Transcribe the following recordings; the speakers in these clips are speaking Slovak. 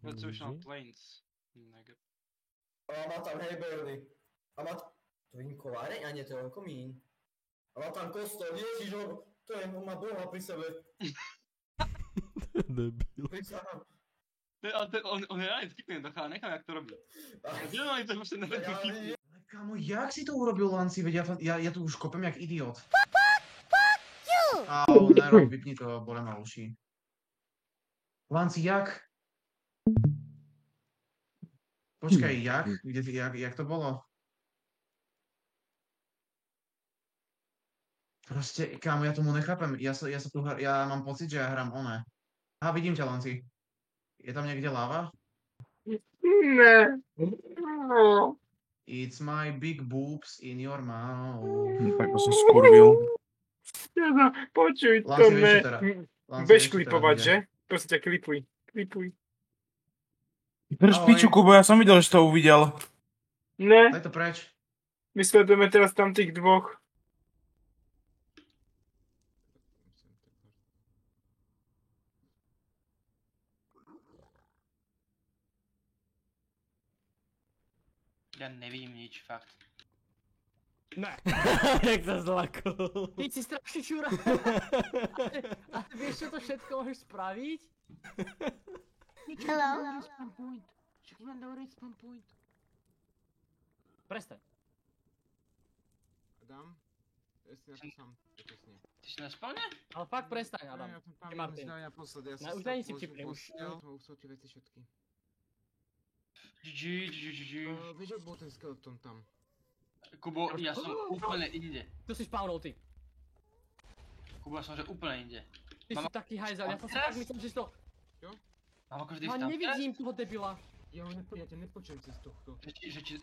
Constitutional Plains. Mega. A má tam Hayberny. A má... To je koláreň? A nie, to je len komín. A má tam kostol, ježiš, to je, on má Boha pri sebe. Debil. Prisahám. On je reálne vtipný, nechám jak to robí. Dělali to už se nevedú vtipný. Ale kámo, jak si to urobil, Lanci? Veď ja tu už kopem jak idiot. Au, Nero, vypni to, bole ma uši. Lanci, jak? Počkaj, jak to bolo? Proste, kámo, ja tomu nechápem. Ja mám pocit, že ja hrám oné. Aha, vidím ťa, Lanci. Je tam niekde láva? Ne. It's my big boobs in your mouth. Tak to som skurvil. Počuj to, Lanci, vieš ne. čo teraz? Lanci, Budeš vieš, čo klipovať, teraz že? ide? Prosím ťa, klipuj. Klipuj. Drž piču, Kubo, ja som videl, že to uvidel. Ne, Daj to preč. my sledujeme teraz tam tých dvoch. Ja nevím nič, fakt. Ne. Jak to zlakol. Ty si strašný čura. A vieš, čo to všetko môžeš spraviť? Hello? Respawn point. Však mám do respawn point. Prestaň. Adam? Jestli na to sám, přesně. Ty si na spawne? Ale fakt prestaň, Adam. Já jsem tam Ty Martin. možná naposled, já Ne, jsem už se není si tam vtipný, už. postěl, to jsou ty věci všetky. GG. Víš, jak byl ten skeleton tam? Kubo, ja som úplne inde. Tu si spawnol ty. Kubo, ja som že úplne inde. Ty Mám- si taký hajzel, ja som si Teraz? tak myslel, že si to... Mám akože Ja tam nevidím toho debila. Já tě nepočujem cez tohto.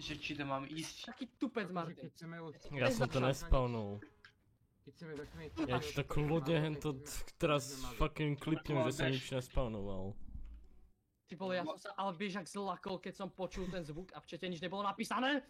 že či tam mám ísť. Taký tupec, Protože Martin. keď chceme od... Ja som to nespawnul. Keď chceme zachránit... Ja ti to kľudne hento teraz fucking klipnem, že som nič nespawnoval. Ty vole, ja som sa ale vieš, jak zlakol, keď som počul ten zvuk a v čete nič nebolo napísané?